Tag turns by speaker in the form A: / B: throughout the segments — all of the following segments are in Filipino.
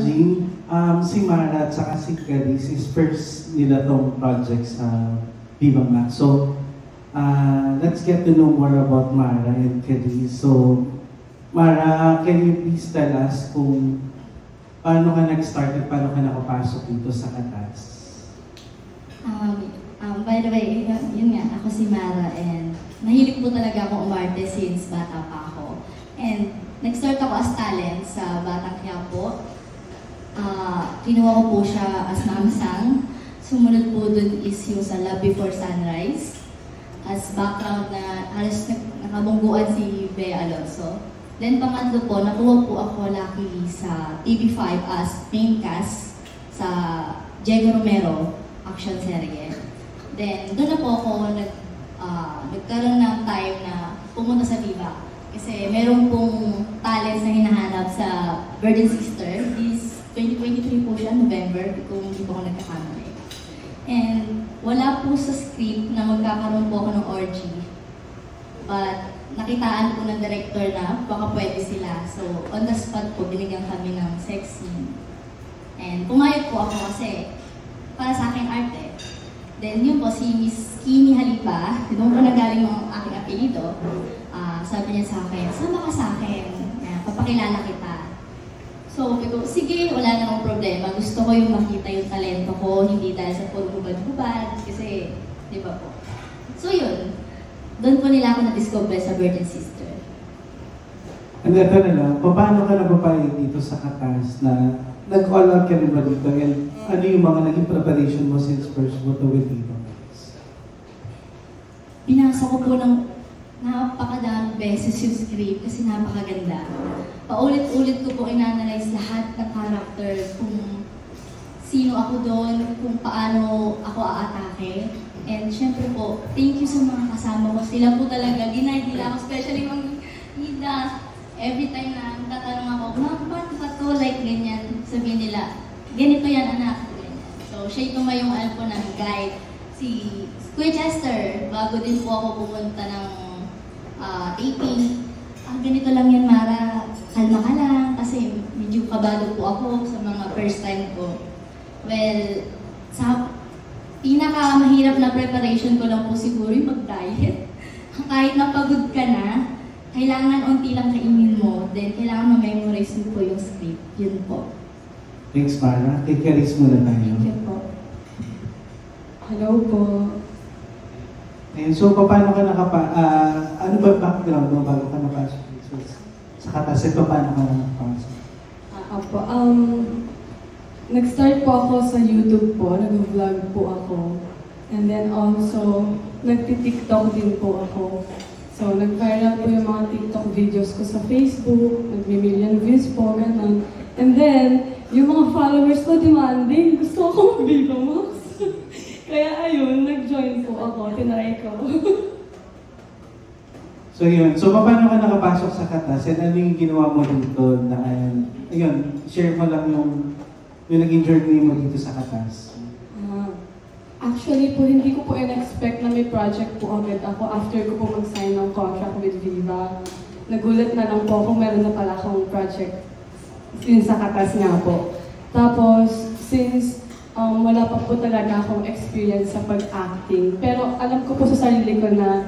A: Si Mara at saka si Carice is first nila tong project sa Viva Max. So, let's get to know more about Mara and Carice. So, Mara, can you please tell us kung paano ka nag-start at paano ka nakapasok dito sa Katas?
B: By the way, yun nga, ako si Mara and nahilig po talaga akong umarte since bata pa ako. And nag-start ako as talent sa Batang Quiapo. Kinuha ko po siya as Mamsang. Sumunod po dun is yung sa Love Before Sunrise. As background na halos nakabungguan si Bea Alonso. Then pangatlo po, nakuha po ako luckily sa TV5 as main cast sa Diego Romero action serye. Then doon na po ako nagkaroon ng time na pumunta sa Viva. Kasi meron pong talents na hinahanap sa Virgin Sister. This 2023 po siya, November, kung hindi po ako nagkakamali. And wala po sa script na magkakaroon po ako ng orgy. But nakitaan po ng director na baka pwede sila. So on the spot po, binigyan kami ng sex scene. And pumayag po ako kasi para sa akin arte. Then yun po, si Miss Kimi Halipa, doon po nagaling ang aking apelido. Sabi niya sa akin, sama ka sa akin, papakilala kita. So, ko, sige, wala namang problema. Gusto ko yung makita yung talento ko, hindi dahil sa puro hubad-hubad, kasi, di ba po? So yun, doon po nila ako na-discover sa Virgin Sister.
A: And ito na lang, paano ka napapayag dito sa Katas na nag-all out ka rin ba dito? And ano yung mga naging preparation mo since first mo to with Viva Max?
B: Binasa ko po ng napakadaming beses yung script kasi napakaganda. Paulit-ulit ko po inanalyze lahat ng characters, kung sino ako doon, kung paano ako aatake. And syempre po, thank you sa mga kasama ko. Sila po talaga, ginaid nila ako, especially yung Ida. Every time na tatanong ako, Ma'am, paano ba to? Like ganyan, sabihin nila, ganito yan anak. Ganyan. So siya yung tumayong po ng guide. Si Kuya Chester, bago din po ako pumunta ng taping. Ganito lang yan, Mara. Kalma ka lang kasi medyo kabado po ako sa mga first time ko. Well, sa pinakamahirap na preparation ko lang po siguro yung mag-diet. Kahit napagod ka na, kailangan unti lang kainin mo, then kailangan ma-memorize mo po yung script. Yun po.
A: Thanks, Mara. Kay Carice muna tayo.
B: Thank you po.
C: Hello po.
A: And so, paano ka ano ba background mo bago ka napasok sa Katas? Ito, paano ka nakapasok?
C: Nag-start po ako sa YouTube po, nag-vlog po ako. And then also, nagti-TikTok din po ako. So, nag-viral po yung mga TikTok videos ko sa Facebook, nag-million views po, gano'n. And then, yung mga followers ko demanding, gusto ako mag-Viva Max. Kaya ayun, nag-join po ako, tinry ko.
A: So yun, so paano ka nakapasok sa Katas? And ano yung ginawa mo dito na, ayun, share mo lang yung naging journey mo dito sa Katas.
C: Actually po, hindi ko po in-expect na may project po agad ako after ko po mag-sign ng contract with Viva. Nagulat na lang po kung meron na pala akong project since sa Katas nga po. Tapos, since wala pa po talaga akong experience sa pag-acting, pero alam ko po sa sarili ko na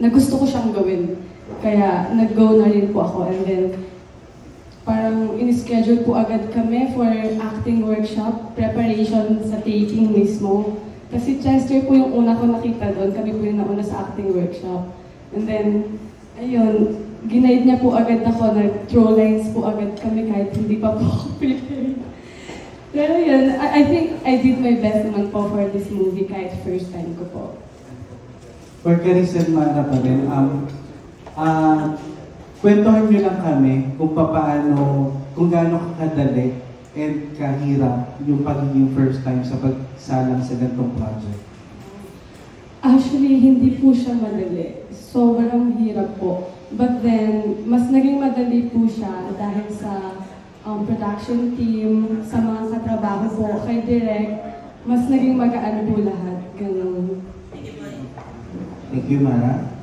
C: gusto ko siyang gawin. Kaya nag-go na rin po ako. And then, parang in-schedule po agad kami for acting workshop, preparation sa taping mismo. Kasi Chester po yung una ko nakita doon, kami po yung nauna sa acting workshop. And then, ayun, ginaid niya po agad ako, nag-throw lines po agad kami kahit hindi pa po ako prepared. Pero yun, I think I did my best naman po for this movie kahit first time ko po.
A: For Carice and Mara pa rin, kwentuhan niyo lang kami kung paano, kung gaano kadali and kahirap yung pagiging first time sa pagsalang sa ganitong project.
C: Actually, hindi po siya madali. Sobrang hirap po. But then, mas naging madali po siya dahil sa production team, sa mga katrabaho po, kay Direk, mas naging magaan po lahat. Ganun.
A: Thank you, Mara.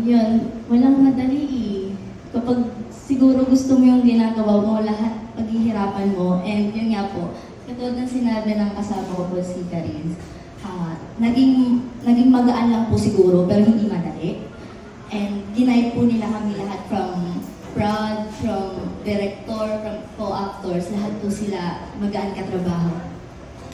B: Yun, walang madali eh. Kapag siguro gusto mo yung ginagawa mo, lahat, pag pinaghihirapan mo. And yun nga po, katulad ng sinabi ng kasama ko po si Cariz, naging magaan lang po siguro, pero hindi madali. And ginayad po nila kami lahat from prod, from director, from co-actors, lahat po sila magaan katrabaho.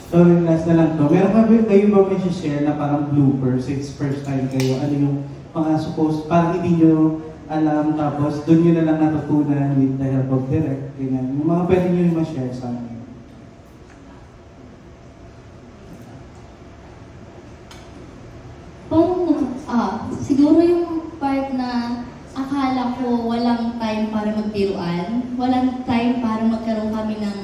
A: So, last na lang to. Meron kayo ba may share na parang blooper since first time kayo? Ano yung mga suppose, parang hindi nyo alam, tapos doon nyo na lang natutunan with the help of direct, ganyan. Yung mga pwede nyo yung ma-share sa akin.
B: Siguro yung part na akala ko walang time para magbiruan, walang time para magkaroon kami ng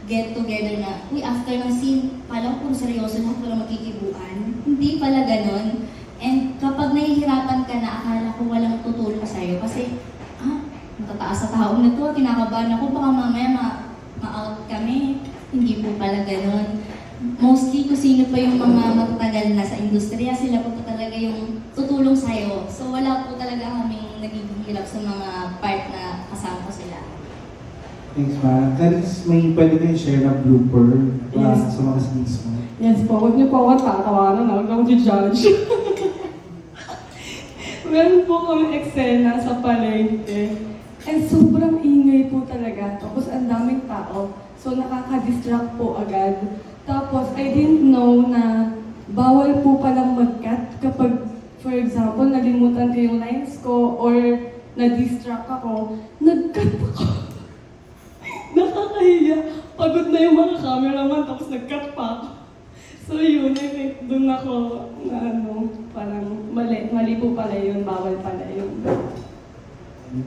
B: get-together na, uy, after ng scene, pala ko seryoso na pala magkikibuan. Hindi pala ganon. And kapag nahihirapan ka na, akala ko walang tutulong sa'yo. Kasi, matataas sa taong na to, kinakabahan ako, baka mamaya ma-out kami. Hindi po pala ganon. Mostly, kung sino pa yung mga matatagal na sa industriya, sila po talaga yung tutulong sa'yo. So, wala po talaga kaming nagiging hirap sa mga part na kasama ko sila.
A: Thanks, Ma. Cariz, may pwede kayo share na blooper sa mga scenes mo?
C: Yes po, huwag niyo po ako tatawanan, huwag akong judge. Meron po kami eksena sa palengke. And sobrang ingay po talaga. Tapos ang daming tao. So nakaka-distract po agad. Tapos I didn't know na bawal po palang mag-cut kapag, for example, nalimutan ko yung lines ko or na-distract ako. Nag-cut ako. Nakakahiya. Pagod na yung mga cameraman tapos nag-cut pa ako. So yun, I think doon ako na parang mali po pala yun, bawal pala yun.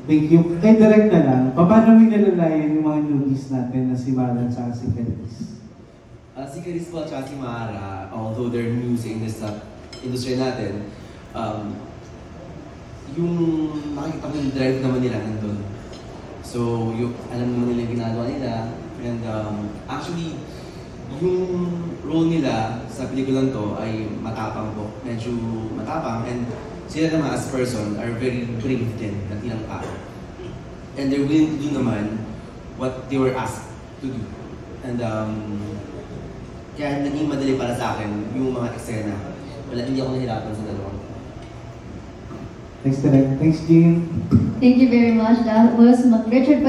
A: Thank you. Kay direct na lang, paano may nalalayan yung mga newbies natin na si Mara at si Cariz?
D: Si Cariz po at si Mara, although they're new sa industry natin, yung nakikita ko yung drive naman nila nandun. So, alam naman nila yung ginagawa nila. And actually, yung role nila sa pelikulang to ay matapang po. Medyo matapang. And sila naman as person are very brave din na ilang tao. And they're willing to do naman what they were asked to do. And kaya naging madali para sa akin yung mga eksena. Hindi ako nahirapan sa dalawang.
A: Thanks, Direk. Thanks, Jean.
B: Thank you very much. That was Richard